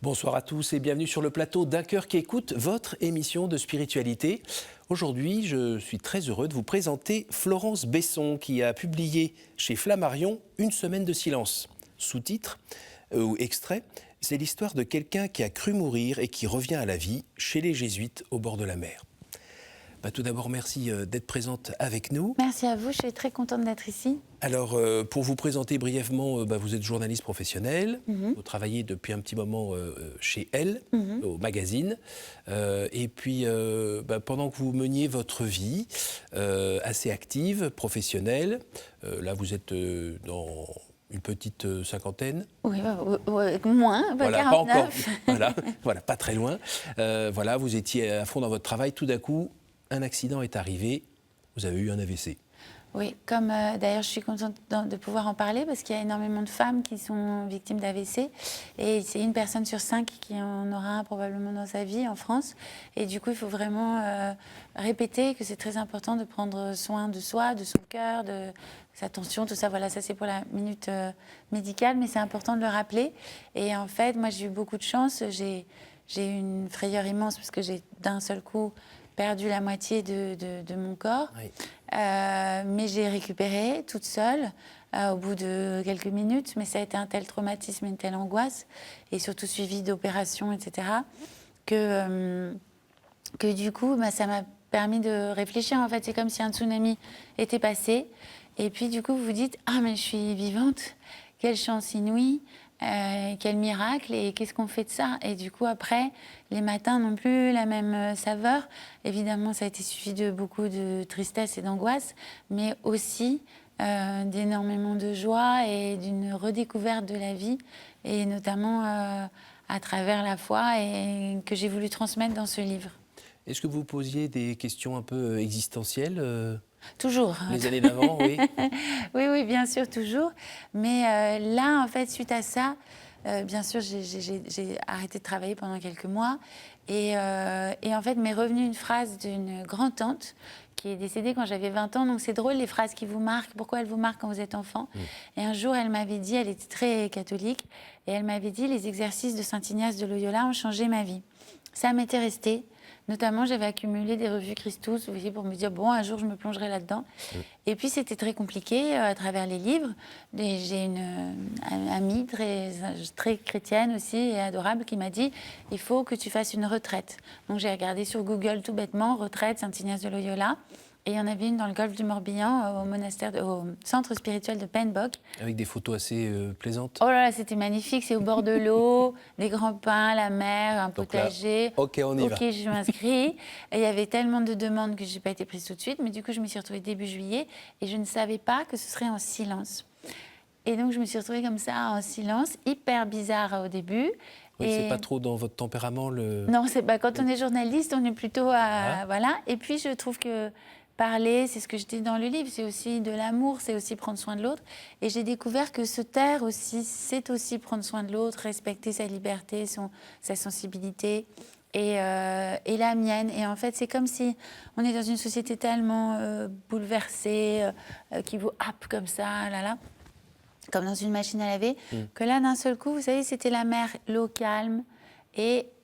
Bonsoir à tous et bienvenue sur le plateau d'Un cœur qui écoute, votre émission de spiritualité. Aujourd'hui, je suis très heureux de vous présenter Florence Besson qui a publié chez Flammarion Une semaine de silence. Sous-titre ou extrait, c'est l'histoire de quelqu'un qui a cru mourir et qui revient à la vie chez les jésuites au bord de la mer. Tout d'abord, merci d'être présente avec nous. Merci à vous, je suis très contente d'être ici. Alors, pour vous présenter brièvement, vous êtes journaliste professionnelle, vous travaillez depuis un petit moment chez Elle, au magazine, et puis pendant que vous meniez votre vie assez active, professionnelle, là vous êtes dans une petite cinquantaine. Oui, moins, voilà, 49. pas encore, voilà, pas très loin. Voilà, vous étiez à fond dans votre travail, tout d'un coup, un accident est arrivé, vous avez eu un AVC. Oui, comme d'ailleurs je suis contente de pouvoir en parler parce qu'il y a énormément de femmes qui sont victimes d'AVC et c'est 1 personne sur 5 qui en aura un probablement dans sa vie en France. Et du coup, il faut vraiment répéter que c'est très important de prendre soin de soi, de son cœur, de sa tension, tout ça. Voilà, ça c'est pour la minute médicale, mais c'est important de le rappeler. Et en fait, moi j'ai eu beaucoup de chance, j'ai eu une frayeur immense parce que j'ai d'un seul coup perdu la moitié de mon corps. Oui. Mais j'ai récupéré toute seule au bout de quelques minutes. Mais ça a été un tel traumatisme, une telle angoisse, et surtout suivi d'opérations, etc., que du coup, ça m'a permis de réfléchir. En fait, c'est comme si un tsunami était passé. Et puis, du coup, vous vous dites « Ah, mais je suis vivante, quelle chance inouïe !» quel miracle, et qu'est-ce qu'on fait de ça? Et du coup, après, les matins n'ont plus la même saveur. Évidemment, ça a été suivi de beaucoup de tristesse et d'angoisse, mais aussi d'énormément de joie et d'une redécouverte de la vie, et notamment à travers la foi, et que j'ai voulu transmettre dans ce livre. Est-ce que vous posiez des questions un peu existentielles Toujours. Les années d'avant, oui. Oui, bien sûr, toujours. Mais là, en fait, suite à ça, bien sûr, j'ai arrêté de travailler pendant quelques mois. Et en fait, m'est revenue une phrase d'une grand-tante qui est décédée quand j'avais 20 ans. Donc, c'est drôle, les phrases qui vous marquent. Pourquoi elles vous marquent quand vous êtes enfant? Et un jour, elle m'avait dit, elle était très catholique, et elle m'avait dit, les exercices de Saint Ignace de Loyola ont changé ma vie. Ça m'était resté. Notamment, j'avais accumulé des revues Christus, vous voyez, pour me dire, bon, un jour, je me plongerai là-dedans. Et puis, c'était très compliqué à travers les livres. J'ai une amie très chrétienne aussi et adorable qui m'a dit, il faut que tu fasses une retraite. Donc, j'ai regardé sur Google tout bêtement, retraite Saint-Ignace de Loyola. Et il y en avait une dans le golfe du Morbihan, au centre spirituel de Penbock. Avec des photos assez plaisantes. Oh là là, c'était magnifique, c'est au bord de l'eau, des grands pins, la mer, un potager. Là, ok, on y va. Ok, je m'inscris. Et il y avait tellement de demandes que je n'ai pas été prise tout de suite, mais du coup, je me suis retrouvée début juillet et je ne savais pas que ce serait en silence. Et donc, je me suis retrouvée comme ça, en silence, hyper bizarre au début. Oui, c'est pas trop dans votre tempérament Non, c'est quand on est journaliste, on est plutôt à... Voilà. Et puis, je trouve que parler, c'est ce que je dis dans le livre, c'est aussi de l'amour, c'est aussi prendre soin de l'autre. Et j'ai découvert que se taire aussi, c'est aussi prendre soin de l'autre, respecter sa liberté, sa sensibilité et la mienne. Et en fait, c'est comme si on est dans une société tellement bouleversée, qui vous happe comme ça, comme dans une machine à laver, que là, d'un seul coup, vous savez, c'était la mer, l'eau calme.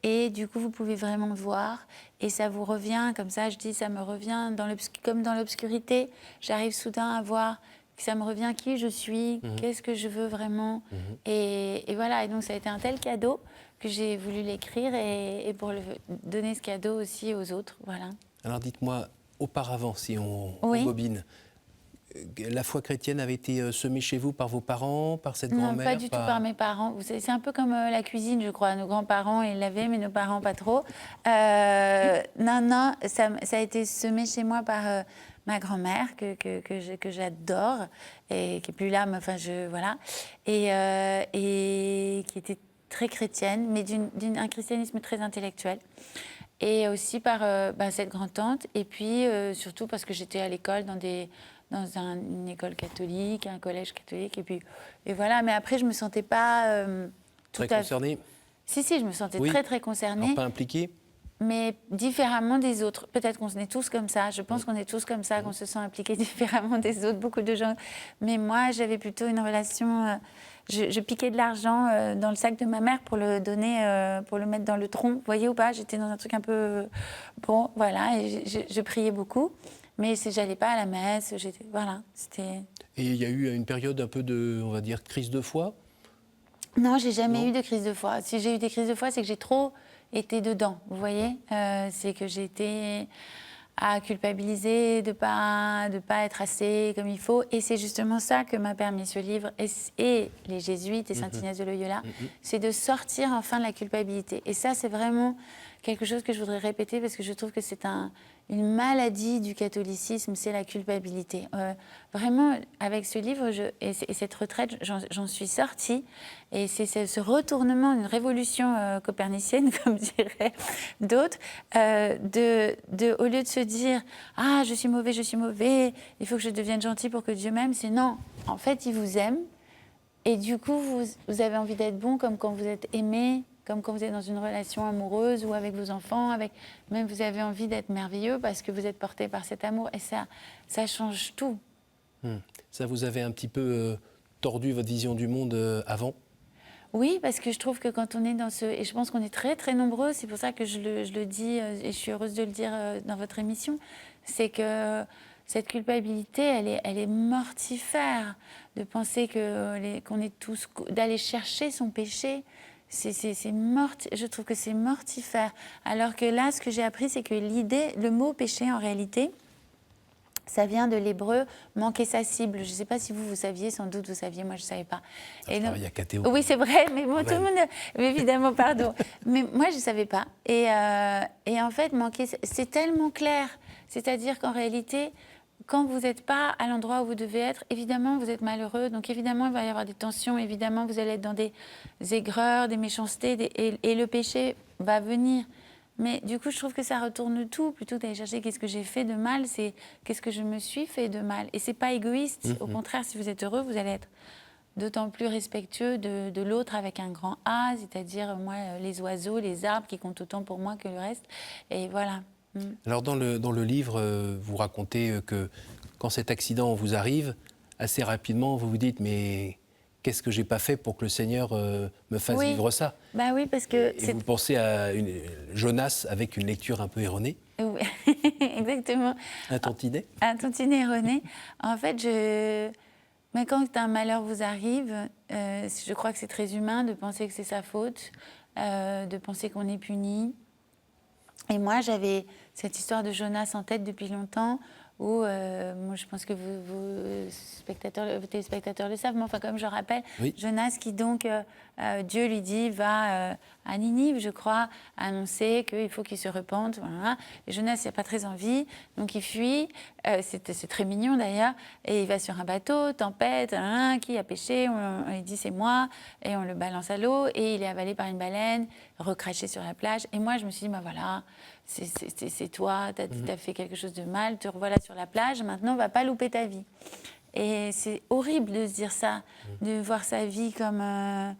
Et du coup, vous pouvez vraiment voir. Et ça vous revient, comme ça, je dis, ça me revient comme dans l'obscurité. J'arrive soudain à voir que ça me revient qui je suis, qu'est-ce que je veux vraiment. Et voilà, et donc ça a été un tel cadeau que j'ai voulu l'écrire et pour donner ce cadeau aussi aux autres. Voilà. Alors dites-moi, auparavant, si on bobine, la foi chrétienne avait été semée chez vous par vos parents, par cette grand-mère? Non, pas du tout par mes parents. C'est un peu comme la cuisine, je crois. Nos grands-parents, ils l'avaient, mais nos parents, pas trop. Non, ça a été semé chez moi par ma grand-mère, que j'adore, et qui n'est plus là, mais enfin, voilà. Et qui était très chrétienne, mais d'un christianisme très intellectuel. Et aussi par cette grand-tante, et puis surtout parce que j'étais à l'école dans une école catholique, un collège catholique, et voilà. Mais après, je me sentais pas très concernée. Si, je me sentais très concernée. Alors, pas impliquée? mais différemment des autres. Peut-être qu'on est tous comme ça. Je pense qu'on est tous comme ça, qu'on se sent impliqué différemment des autres, beaucoup de gens. Mais moi, j'avais plutôt une relation... je piquais de l'argent dans le sac de ma mère pour le donner, pour le mettre dans le tronc. Vous voyez ou pas? J'étais dans un truc un peu... Bon, voilà, et je priais beaucoup. Mais j'allais pas à la messe, voilà, c'était... Et il y a eu une période un peu de, on va dire, crise de foi? Non, j'ai jamais eu de crise de foi. Si j'ai eu des crises de foi, c'est que j'ai trop été dedans, vous voyez. C'est que j'ai été à culpabiliser de pas être assez comme il faut. Et c'est justement ça que m'a permis ce livre et les Jésuites et Saint Ignace de Loyola, c'est de sortir enfin de la culpabilité. Et ça, c'est vraiment quelque chose que je voudrais répéter parce que je trouve que c'est une maladie du catholicisme, c'est la culpabilité. Vraiment, avec ce livre et cette retraite, j'en suis sortie. Et c'est ce retournement, une révolution copernicienne, comme diraient d'autres, au lieu de se dire « Ah, je suis mauvais, il faut que je devienne gentil pour que Dieu m'aime », c'est non, en fait, il vous aime. Et du coup, vous avez envie d'être bon comme quand vous êtes aimé, comme quand vous êtes dans une relation amoureuse ou avec vos enfants, même vous avez envie d'être merveilleux parce que vous êtes porté par cet amour. Et ça change tout. Ça vous avait un petit peu tordu votre vision du monde avant? Oui, parce que je trouve que quand on est dans et je pense qu'on est très, très nombreux, c'est pour ça que je le dis, et je suis heureuse de le dire dans votre émission, c'est que cette culpabilité, elle est mortifère, de penser qu'on est tous... d'aller chercher son péché. Je trouve que c'est mortifère. Alors que là, ce que j'ai appris, c'est que le mot péché, en réalité, ça vient de l'hébreu « manquer sa cible ». Je ne sais pas si vous saviez, sans doute vous saviez, moi je ne savais pas. Il y a KTO. Oui, c'est vrai, mais bon, tout le monde... Mais évidemment, pardon. Mais moi, je ne savais pas. Et en fait, c'est tellement clair. C'est-à-dire qu'en réalité, quand vous n'êtes pas à l'endroit où vous devez être, évidemment, vous êtes malheureux. Donc évidemment, il va y avoir des tensions. Évidemment, vous allez être dans des aigreurs, des méchancetés. Et le péché va venir. Mais du coup, je trouve que ça retourne tout. Plutôt que d'aller chercher qu'est-ce que j'ai fait de mal, c'est qu'est-ce que je me suis fait de mal. Et ce n'est pas égoïste. Au contraire, si vous êtes heureux, vous allez être d'autant plus respectueux de l'autre avec un grand A, c'est-à-dire, moi, les oiseaux, les arbres qui comptent autant pour moi que le reste. Et voilà. Alors, dans le livre, vous racontez que quand cet accident vous arrive, assez rapidement, vous vous dites « mais qu'est-ce que j'ai pas fait pour que le Seigneur me fasse vivre ça ?» Bah oui, parce que... Et vous pensez à Jonas avec une lecture un peu erronée. Oui, exactement. Un tantinet. Un tantinet erroné. En fait, mais quand un malheur vous arrive, je crois que c'est très humain de penser que c'est sa faute, de penser qu'on est puni. Et moi, j'avais cette histoire de Jonas en tête depuis longtemps, où, moi, je pense que vous téléspectateurs le savent, mais enfin, comme je rappelle, Jonas qui donc, Dieu lui dit, va à Ninive, je crois, annoncer qu'il faut qu'il se repente. Voilà. Et Jonas n'a pas très envie, donc il fuit, c'est très mignon d'ailleurs, et il va sur un bateau, tempête, qui a péché, il dit c'est moi, et on le balance à l'eau, et il est avalé par une baleine, recraché sur la plage. Et moi, je me suis dit, bah voilà, c'est toi, t'as fait quelque chose de mal, te revoilà sur la plage, maintenant, on va pas louper ta vie. Et c'est horrible de se dire ça, de voir sa vie comme un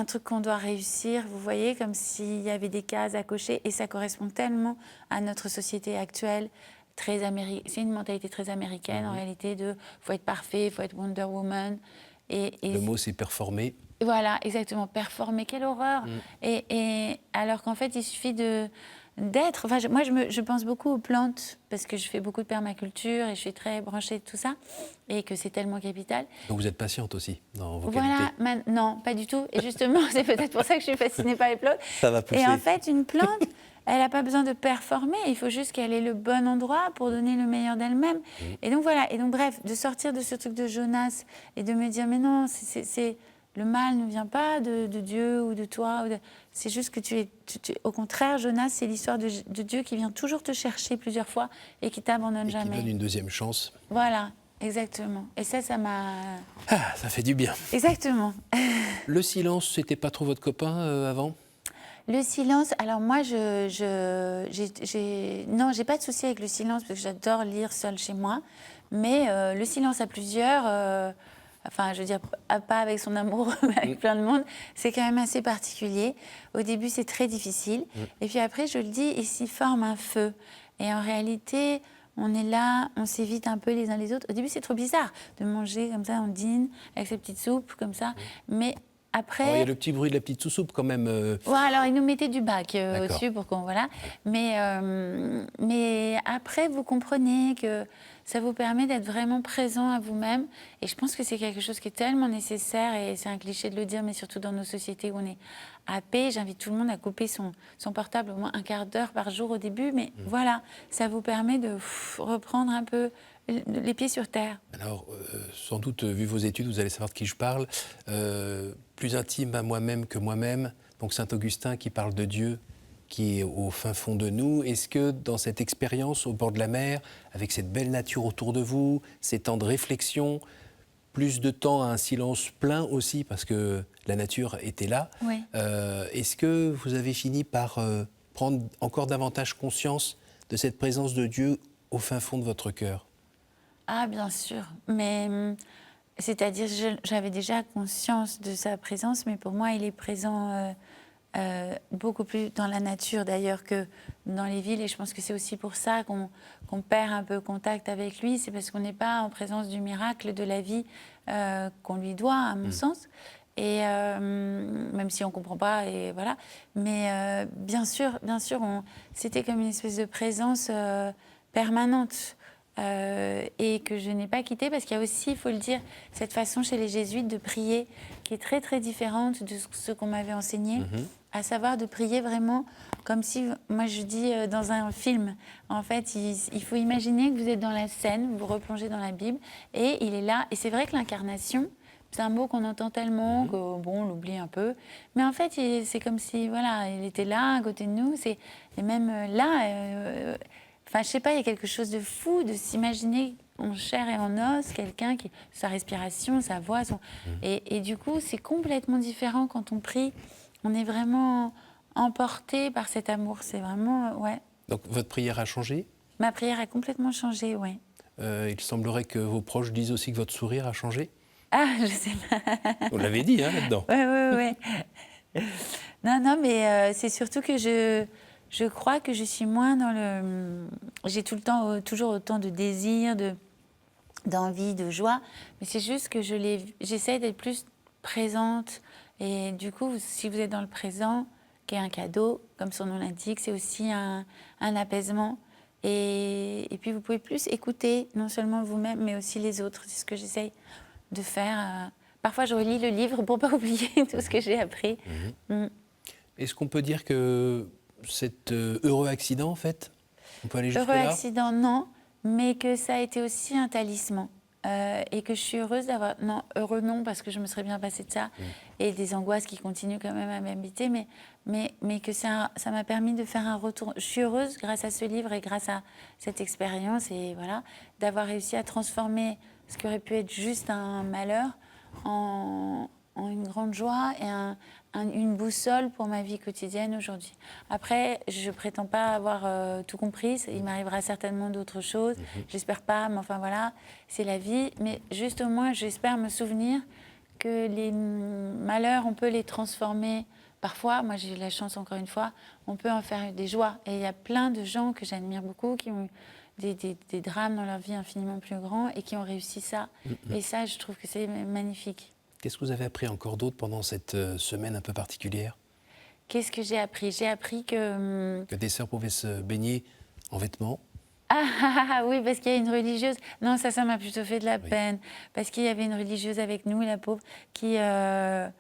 truc qu'on doit réussir, vous voyez, comme s'il y avait des cases à cocher, et ça correspond tellement à notre société actuelle, c'est une mentalité très américaine, en réalité, de faut être parfait, il faut être Wonder Woman. Et le mot, c'est performer. Voilà, exactement, performer, quelle horreur. Et alors qu'en fait, il suffit d'être... Enfin, moi, je pense beaucoup aux plantes, parce que je fais beaucoup de permaculture et je suis très branchée de tout ça, et que c'est tellement capital. Donc vous êtes patiente aussi dans vos qualités. Non, pas du tout. Et justement, c'est peut-être pour ça que je suis fascinée par les plantes. Ça va pousser. Et en fait, une plante, elle n'a pas besoin de performer, il faut juste qu'elle ait le bon endroit pour donner le meilleur d'elle-même. Et donc voilà, et donc bref, de sortir de ce truc de Jonas et de me dire, mais non, le mal ne vient pas de Dieu ou de toi. C'est juste que au contraire, Jonas, c'est l'histoire de Dieu qui vient toujours te chercher plusieurs fois et qui t'abandonne jamais. Et qui donne une deuxième chance. Voilà, exactement. Et ça m'a... Ah, ça fait du bien. Exactement. Le silence, c'était pas trop votre copain avant ? Le silence, alors moi, non, j'ai pas de souci avec le silence parce que j'adore lire seule chez moi. Mais le silence à plusieurs... enfin, je veux dire, pas avec son amour, mais avec plein de monde, c'est quand même assez particulier. Au début, c'est très difficile. Et puis après, je le dis, il s'y forme un feu. Et en réalité, on est là, on s'évite un peu les uns les autres. Au début, c'est trop bizarre de manger comme ça, on dîne, avec ses petites soupes, comme ça. Mais après... Alors, il y a le petit bruit de la petite sous-soupe quand même. Ouais, alors il nous mettait du bac D'accord. au-dessus pour qu'on... Voilà. Mais après, vous comprenez que ça vous permet d'être vraiment présent à vous-même. Et je pense que c'est quelque chose qui est tellement nécessaire, et c'est un cliché de le dire, mais surtout dans nos sociétés où on est happé. J'invite tout le monde à couper son portable au moins un quart d'heure par jour au début. Mais voilà, ça vous permet de reprendre un peu les pieds sur terre. Alors, sans doute, vu vos études, vous allez savoir de qui je parle. Plus intime à moi-même que moi-même. Donc, Saint Augustin qui parle de Dieu, qui est au fin fond de nous. Est-ce que dans cette expérience au bord de la mer, avec cette belle nature autour de vous, ces temps de réflexion, plus de temps à un silence plein aussi, parce que la nature était là, Oui. est-ce que vous avez fini par prendre encore davantage conscience de cette présence de Dieu au fin fond de votre cœur ? Ah, bien sûr. Mais c'est-à-dire, j'avais déjà conscience de sa présence, mais pour moi, il est présent beaucoup plus dans la nature d'ailleurs que dans les villes. Et je pense que c'est aussi pour ça qu'on perd un peu contact avec lui. C'est parce qu'on n'est pas en présence du miracle de la vie qu'on lui doit, à mon sens. Et même si on ne comprend pas, et voilà. Mais bien sûr, c'était comme une espèce de présence permanente. Et que je n'ai pas quitté, parce qu'il y a aussi, il faut le dire, cette façon chez les jésuites de prier qui est très très différente de ce qu'on m'avait enseigné, à savoir de prier vraiment comme si, moi je dis dans un film, en fait il faut imaginer que vous êtes dans la scène, vous replongez dans la Bible et il est là, et c'est vrai que l'incarnation, c'est un mot qu'on entend tellement que bon, on l'oublie un peu, mais en fait c'est comme si voilà, il était là à côté de nous, et même là... Enfin, je sais pas, il y a quelque chose de fou de s'imaginer en chair et en os quelqu'un qui, sa respiration, sa voix, et du coup, c'est complètement différent quand on prie. On est vraiment emporté par cet amour. C'est vraiment, ouais. Donc, votre prière a changé ? Ma prière a complètement changé, ouais. Il semblerait que vos proches disent aussi que votre sourire a changé. Ah, je sais pas. Vous l'avez dit, hein, là-dedans. Ouais. Non, mais c'est surtout que je crois que je suis moins dans le... J'ai tout le temps, toujours autant de désir, d'envie, de joie, mais c'est juste que j'essaie d'être plus présente. Et du coup, si vous êtes dans le présent, qui est un cadeau, comme son nom l'indique, c'est aussi un apaisement. Et puis, vous pouvez plus écouter, non seulement vous-même, mais aussi les autres. C'est ce que j'essaie de faire. Parfois, je relis le livre pour ne pas oublier tout ce que j'ai appris. Est-ce qu'on peut dire que cet heureux accident, en fait, on peut aller jusque-là ? Heureux accident, non, mais que ça a été aussi un talisman. Et que je suis heureuse d'avoir... Non, heureux non, parce que je me serais bien passée de ça. Et des angoisses qui continuent quand même à m'habiter, mais que ça m'a permis de faire un retour. Je suis heureuse, grâce à ce livre et grâce à cette expérience, et voilà, d'avoir réussi à transformer ce qui aurait pu être juste un malheur en une grande joie et une boussole pour ma vie quotidienne aujourd'hui. Après, je ne prétends pas avoir tout compris. Il m'arrivera certainement d'autres choses. J'espère pas, mais enfin voilà, c'est la vie. Mais juste au moins, j'espère me souvenir que les malheurs, on peut les transformer. Parfois, moi j'ai eu la chance, encore une fois, on peut en faire des joies. Et il y a plein de gens que j'admire beaucoup qui ont eu des drames dans leur vie infiniment plus grands et qui ont réussi ça. Et ça, je trouve que c'est magnifique. Qu'est-ce que vous avez appris encore d'autre pendant cette semaine un peu particulière ? Qu'est-ce que j'ai appris ? J'ai appris que... Que des sœurs pouvaient se baigner en vêtements. Ah oui, parce qu'il y a une religieuse... Non, ça m'a plutôt fait de la peine. Parce qu'il y avait une religieuse avec nous, la pauvre, qui en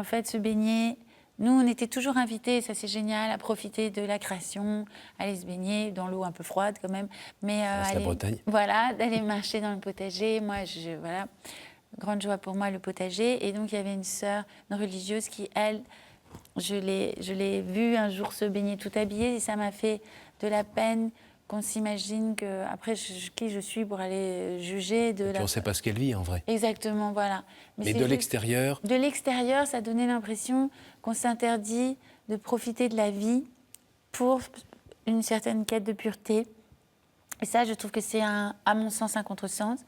fait se baignait. Nous, on était toujours invités, ça c'est génial, à profiter de la création, aller se baigner dans l'eau un peu froide quand même. Mais c'est la Bretagne. Voilà, d'aller marcher dans le potager. Moi, voilà... Grande joie pour moi, le potager. Et donc, il y avait une sœur, une religieuse qui, elle, je l'ai vue un jour se baigner tout habillée. Et ça m'a fait de la peine qu'on s'imagine que... Après, qui je suis pour aller juger Et puis on ne sait pas ce qu'elle vit, en vrai. Exactement, voilà. Mais de l'extérieur... De l'extérieur, ça donnait l'impression qu'on s'interdit de profiter de la vie pour une certaine quête de pureté. Et ça, je trouve que c'est, à mon sens, un contresens.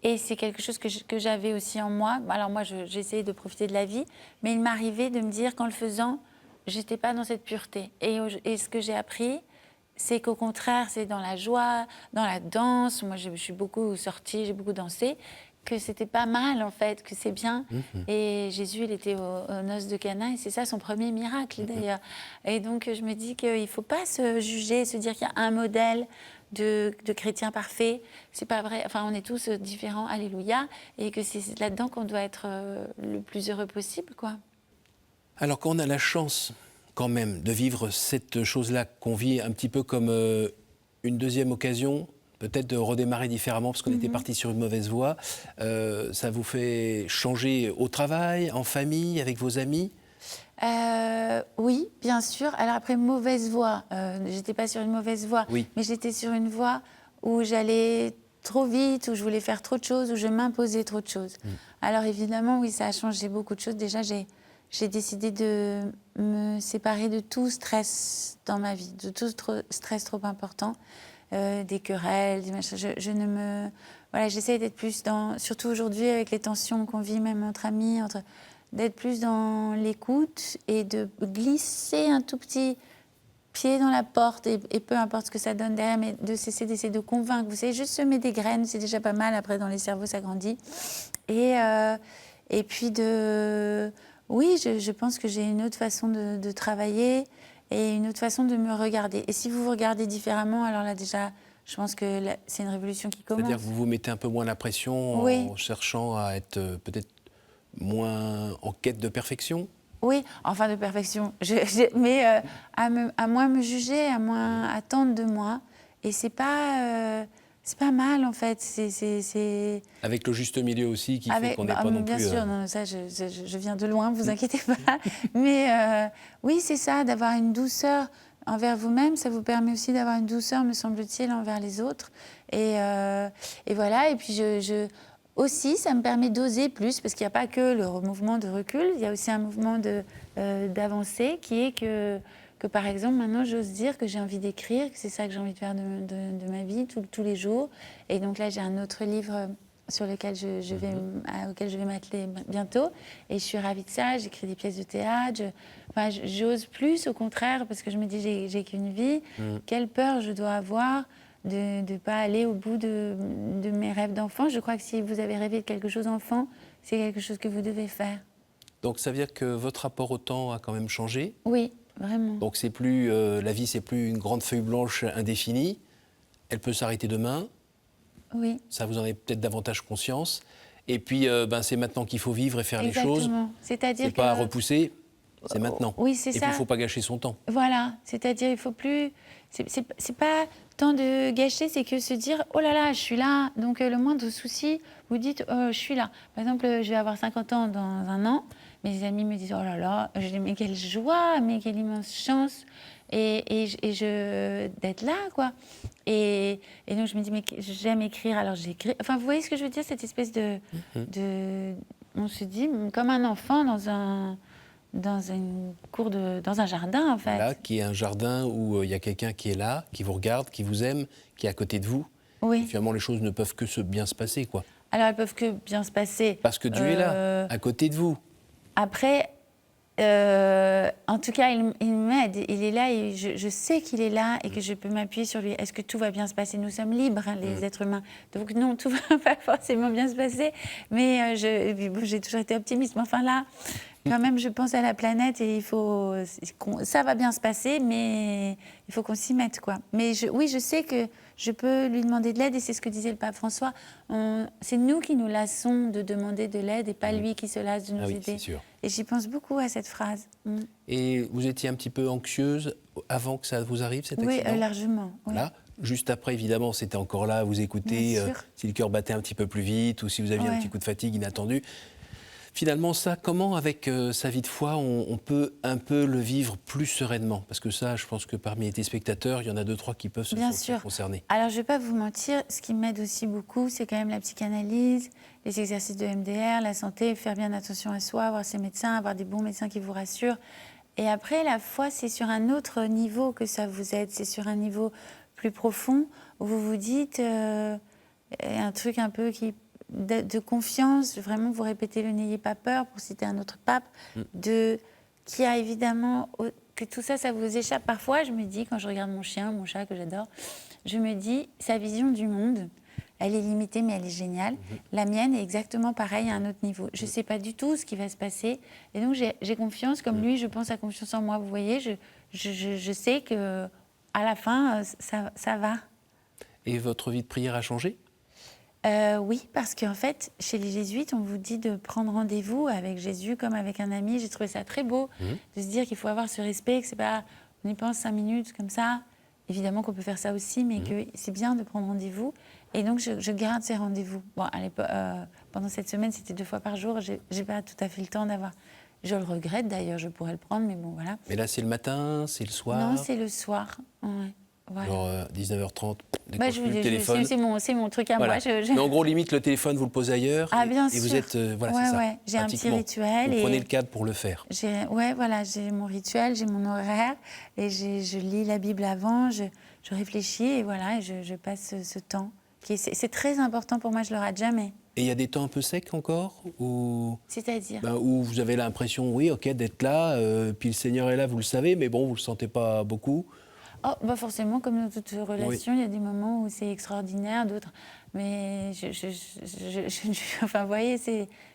Et c'est quelque chose que j'avais aussi en moi. Alors moi, j'essayais de profiter de la vie, mais il m'arrivait de me dire qu'en le faisant, j'étais pas dans cette pureté. Et ce que j'ai appris, c'est qu'au contraire, c'est dans la joie, dans la danse. Moi, je suis beaucoup sortie, j'ai beaucoup dansé, que c'était pas mal en fait, que c'est bien. Et Jésus, il était aux noces de Cana, et c'est ça son premier miracle d'ailleurs. Et donc, je me dis qu'il faut pas se juger, se dire qu'il y a un modèle de chrétien parfait. C'est pas vrai. Enfin, on est tous différents, alléluia, et que c'est là-dedans qu'on doit être le plus heureux possible, quoi. Alors quand on a la chance quand même de vivre cette chose-là qu'on vit un petit peu comme une deuxième occasion, peut-être de redémarrer différemment parce qu'on était parti sur une mauvaise voie, ça vous fait changer au travail, en famille, avec vos amis? Oui, bien sûr. Alors après, mauvaise voie, j'étais pas sur une mauvaise voie, Oui. mais j'étais sur une voie où j'allais trop vite, où je voulais faire trop de choses, où je m'imposais trop de choses. Alors évidemment, oui, ça a changé beaucoup de choses. Déjà, j'ai décidé de me séparer de tout stress dans ma vie, de tout stress trop important, des querelles, des machins. Je ne me... Voilà, j'essaie d'être plus dans... Surtout aujourd'hui, avec les tensions qu'on vit, même entre amis, d'être plus dans l'écoute et de glisser un tout petit pied dans la porte, et peu importe ce que ça donne derrière, mais de cesser d'essayer de convaincre. Vous savez, juste semer des graines, c'est déjà pas mal. Après, dans les cerveaux, ça grandit. Et puis oui, je pense que j'ai une autre façon de travailler et une autre façon de me regarder. Et si vous vous regardez différemment, alors là déjà, je pense que c'est une révolution qui commence. C'est-à-dire que vous vous mettez un peu moins la pression Oui. en cherchant à être peut-être moins en quête de perfection? Oui, enfin de perfection, mais à moins me juger, à moins attendre de moi. Et c'est pas mal en fait. Avec le juste milieu aussi qui fait qu'on n'est pas non bien plus... sûr, non, ça je viens de loin, vous inquiétez pas. Mais oui, c'est ça, d'avoir une douceur envers vous-même, ça vous permet aussi d'avoir une douceur, me semble-t-il, envers les autres. Et voilà, et puis aussi, ça me permet d'oser plus, parce qu'il n'y a pas que le mouvement de recul, il y a aussi un mouvement d'avancée qui est que, par exemple, maintenant, j'ose dire que j'ai envie d'écrire, que c'est ça que j'ai envie de faire de ma vie tous les jours. Et donc là, j'ai un autre livre sur lequel auquel je vais m'atteler bientôt. Et je suis ravie de ça, j'écris des pièces de théâtre. J'ose plus, au contraire, parce que je me dis, j'ai qu'une vie. Quelle peur je dois avoir de ne pas aller au bout de mes rêves d'enfant. Je crois que si vous avez rêvé de quelque chose enfant, c'est quelque chose que vous devez faire. Donc ça veut dire que votre rapport au temps a quand même changé? Oui, vraiment. Donc c'est plus, la vie, c'est plus une grande feuille blanche indéfinie. Elle peut s'arrêter demain. Oui. Ça, vous en avez peut-être davantage conscience. Et puis, c'est maintenant qu'il faut vivre et faire Exactement. les choses. C'est-à-dire C'est pas à repousser, c'est maintenant. Oui, c'est et ça. Et puis, il ne faut pas gâcher son temps. Voilà, c'est-à-dire il faut plus... C'est pas tant de gâcher, c'est que se dire « Oh là là, je suis là ». Donc le moindre souci, vous dites « Je suis là ». Par exemple, je vais avoir 50 ans dans un an. Mes amis me disent « Oh là là ». Je dis « Mais quelle joie, mais quelle immense chance ». D'être là, quoi. Et donc je me dis « Mais j'aime écrire, alors j'écris ». Enfin, vous voyez ce que je veux dire, cette espèce de... On se dit, comme un enfant dans un jardin, en fait. Là, qui est un jardin où il y a quelqu'un qui est là, qui vous regarde, qui vous aime, qui est à côté de vous. Oui. Et finalement, les choses ne peuvent que bien se passer, quoi. Alors, elles peuvent que bien se passer. Parce que Dieu est là, à côté de vous. Après, en tout cas, il m'aide. Il est là et je sais qu'il est là et que je peux m'appuyer sur lui. Est-ce que tout va bien se passer? Nous sommes libres, hein, les êtres humains. Donc non, tout va pas forcément bien se passer. Mais j'ai toujours été optimiste. Mais enfin là... Quand même, je pense à la planète et ça va bien se passer, mais il faut qu'on s'y mette, quoi. Mais oui, je sais que je peux lui demander de l'aide et c'est ce que disait le pape François. C'est nous qui nous lassons de demander de l'aide et pas lui qui se lasse de nous aider. C'est sûr. Et j'y pense beaucoup à cette phrase. Et vous étiez un petit peu anxieuse avant que ça vous arrive, cet accident? Oui, largement. Oui. Voilà. Juste après, évidemment, c'était encore là à vous écouter, si le cœur battait un petit peu plus vite ou si vous aviez un petit coup de fatigue inattendu. Finalement, ça, comment, avec sa vie de foi, on peut un peu le vivre plus sereinement? Parce que ça, je pense que parmi les téléspectateurs, il y en a 2-3 qui peuvent se sentir concernés. Alors, je ne vais pas vous mentir, ce qui m'aide aussi beaucoup, c'est quand même la psychanalyse, les exercices de MDR, la santé, faire bien attention à soi, avoir ses médecins, avoir des bons médecins qui vous rassurent. Et après, la foi, c'est sur un autre niveau que ça vous aide. C'est sur un niveau plus profond, où vous vous dites un truc un peu qui de confiance, vraiment vous répétez le n'ayez pas peur, pour citer un autre pape, qui a évidemment, que tout ça, ça vous échappe. Parfois, je me dis, quand je regarde mon chien, mon chat que j'adore, je me dis, sa vision du monde, elle est limitée, mais elle est géniale. La mienne est exactement pareille à un autre niveau. Je ne sais pas du tout ce qui va se passer. Et donc, j'ai confiance, comme lui, je pense à confiance en moi. Vous voyez, je sais qu'à la fin, ça va. Et votre vie de prière a changé ? Oui, parce qu'en fait, chez les jésuites, on vous dit de prendre rendez-vous avec Jésus comme avec un ami. J'ai trouvé ça très beau, de se dire qu'il faut avoir ce respect, que c'est pas, on y pense 5 minutes comme ça. Évidemment qu'on peut faire ça aussi, mais que c'est bien de prendre rendez-vous. Et donc, je garde ces rendez-vous. Bon, à l'époque, pendant cette semaine, c'était 2 fois par jour. J'ai pas tout à fait le temps d'avoir. Je le regrette d'ailleurs, je pourrais le prendre, mais bon, voilà. Mais là, c'est le matin, c'est le soir ? Non, c'est le soir. Ouais. Voilà. Genre 19h30, Bah, le téléphone. C'est mon truc à Voilà. moi. Mais en gros, limite, le téléphone, vous le posez ailleurs. Ah, bien et sûr. vous êtes. Voilà, ouais, c'est ça. Ouais. J'ai un petit rituel. Vous prenez le cadre pour le faire. Ouais, voilà, j'ai mon rituel, j'ai mon horaire. Et je lis la Bible avant, je réfléchis et voilà, je passe ce temps. C'est très important pour moi, je le rate jamais. Et il y a des temps un peu secs encore où... C'est-à-dire où vous avez l'impression, oui, ok, d'être là, puis le Seigneur est là, vous le savez, mais bon, vous ne le sentez pas beaucoup. Oh, bah forcément, comme dans toute relation, il y a des moments où c'est extraordinaire, d'autres. Mais enfin, vous voyez,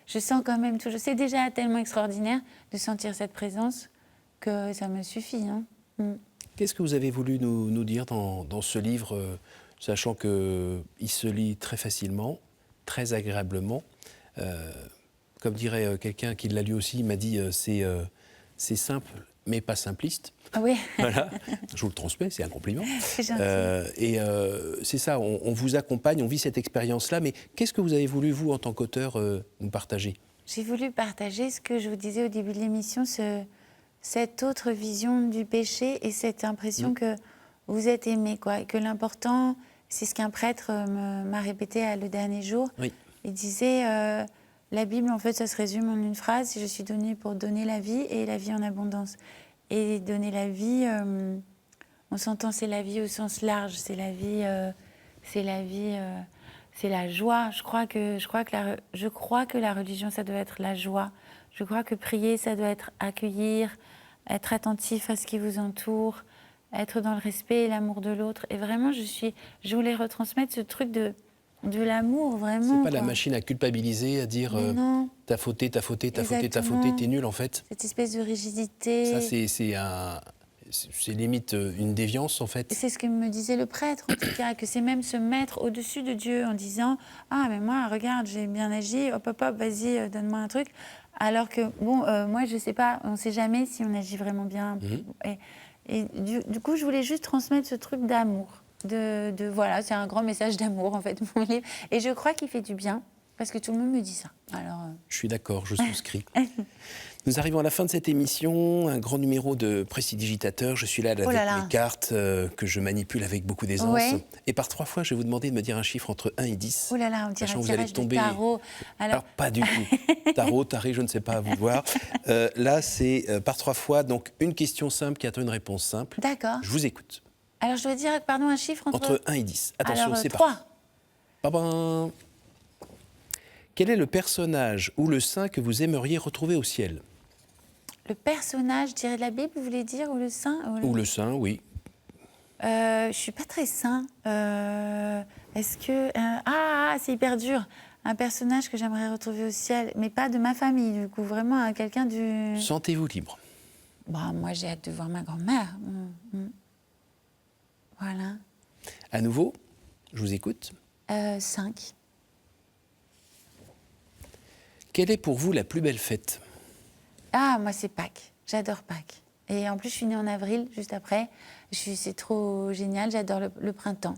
je sens quand même toujours. C'est déjà tellement extraordinaire de sentir cette présence que ça me suffit. Hein. Qu'est-ce que vous avez voulu nous dire dans ce livre, sachant qu'il se lit très facilement, très agréablement. Comme dirait quelqu'un qui l'a lu aussi, il m'a dit c'est simple, mais pas simpliste. Ah oui. Voilà, je vous le transmets, c'est un compliment. C'est gentil. C'est ça, on vous accompagne, on vit cette expérience-là, mais qu'est-ce que vous avez voulu, vous, en tant qu'auteur, nous partager ? J'ai voulu partager ce que je vous disais au début de l'émission, cette autre vision du péché et cette impression que vous êtes aimé, quoi, et que l'important, c'est ce qu'un prêtre m'a répété le dernier jour. Oui. Il disait, la Bible, en fait, ça se résume en une phrase, je suis donnée pour donner la vie et la vie en abondance. Et donner la vie, on s'entend, c'est la vie au sens large, c'est la vie, c'est la joie. Je crois que la religion, ça doit être la joie. Je crois que prier, ça doit être accueillir, être attentif à ce qui vous entoure, être dans le respect et l'amour de l'autre. Et vraiment, je voulais retransmettre ce truc de l'amour, vraiment. C'est pas la machine à culpabiliser, à dire t'as fauté, t'es nul, en fait. Cette espèce de rigidité. Ça, c'est limite une déviance, en fait. Et c'est ce que me disait le prêtre, en tout cas, que c'est même se mettre au-dessus de Dieu en disant « Ah, mais moi, regarde, j'ai bien agi, hop, vas-y, donne-moi un truc. » Alors que, moi, je sais pas, on sait jamais si on agit vraiment bien. Et du coup, je voulais juste transmettre ce truc d'amour. Voilà, c'est un grand message d'amour, en fait, mon livre. Et je crois qu'il fait du bien, parce que tout le monde me dit ça. Alors, Je suis d'accord, je souscris. Nous arrivons à la fin de cette émission, un grand numéro de Prestidigitateur. Je suis là avec mes cartes que je manipule avec beaucoup d'aisance. Ouais. Et par 3 fois, je vais vous demander de me dire un chiffre entre 1 et 10. Oh là là, on dirait un tirage de tarot. Alors, pas du tout. Tarot, taré, je ne sais pas, à vous voir. Là, c'est par 3 fois, donc une question simple qui attend une réponse simple. D'accord. Je vous écoute. Alors, je dois dire, pardon, un chiffre entre 1 et 10. Attention, alors, c'est 3. parti. Quel est le personnage ou le saint que vous aimeriez retrouver au ciel ? Le personnage, je dirais de la Bible, vous voulez dire, ou le saint Ou le saint, oui. Je suis pas très saint. Est-ce que... c'est hyper dur. Un personnage que j'aimerais retrouver au ciel, mais pas de ma famille, du coup. Vraiment, quelqu'un du... Sentez-vous libre. Moi, j'ai hâte de voir ma grand-mère. Voilà. À nouveau, je vous écoute. 5. Quelle est pour vous la plus belle fête ? Ah, moi, c'est Pâques. J'adore Pâques. Et en plus, je suis née en avril, juste après. C'est trop génial, j'adore le printemps.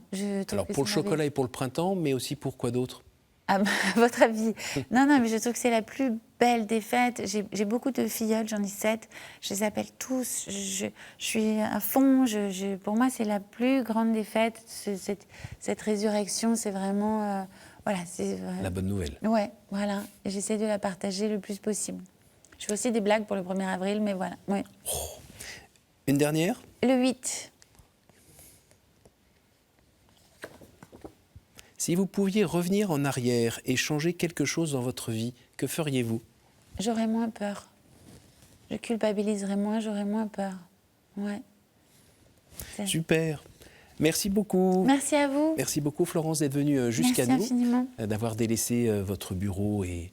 Alors, pour le chocolat et pour le printemps, mais aussi pour quoi d'autre ? À votre avis. Non, mais je trouve que c'est la plus belle des fêtes. J'ai beaucoup de filleuls, j'en ai 7. Je les appelle tous. Je suis à fond. Pour moi, c'est la plus grande des fêtes. Cette résurrection, c'est vraiment... voilà, c'est... la bonne nouvelle. Ouais, voilà. Et j'essaie de la partager le plus possible. Je fais aussi des blagues pour le 1er avril, mais voilà. Ouais. Oh. Une dernière ? Le 8. Si vous pouviez revenir en arrière et changer quelque chose dans votre vie, que feriez-vous ? J'aurais moins peur. Je culpabiliserais moins, j'aurais moins peur. Ouais. Super. Merci beaucoup. Merci à vous. Merci beaucoup Florence d'être venue jusqu'à nous. Merci infiniment. D'avoir délaissé votre bureau et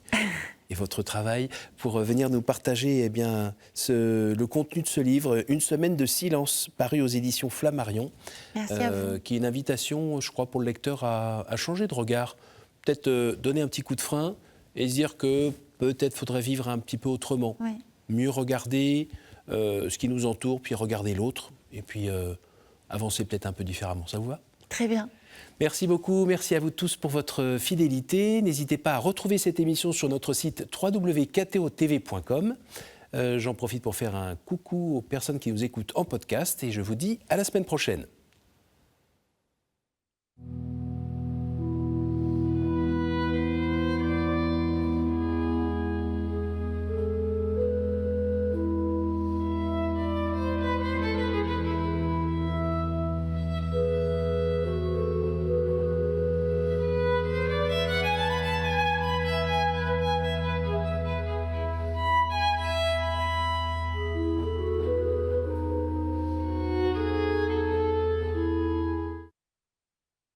votre travail pour venir nous partager le contenu de ce livre, Une semaine de silence, paru aux éditions Flammarion. Merci à vous. Qui est une invitation, je crois, pour le lecteur à changer de regard. Peut-être donner un petit coup de frein et se dire que peut-être faudrait vivre un petit peu autrement. Oui. Mieux regarder ce qui nous entoure, puis regarder l'autre. Et puis avancer peut-être un peu différemment. Ça vous va ? Très bien. Merci beaucoup, merci à vous tous pour votre fidélité. N'hésitez pas à retrouver cette émission sur notre site www.ktotv.com. J'en profite pour faire un coucou aux personnes qui nous écoutent en podcast et je vous dis à la semaine prochaine.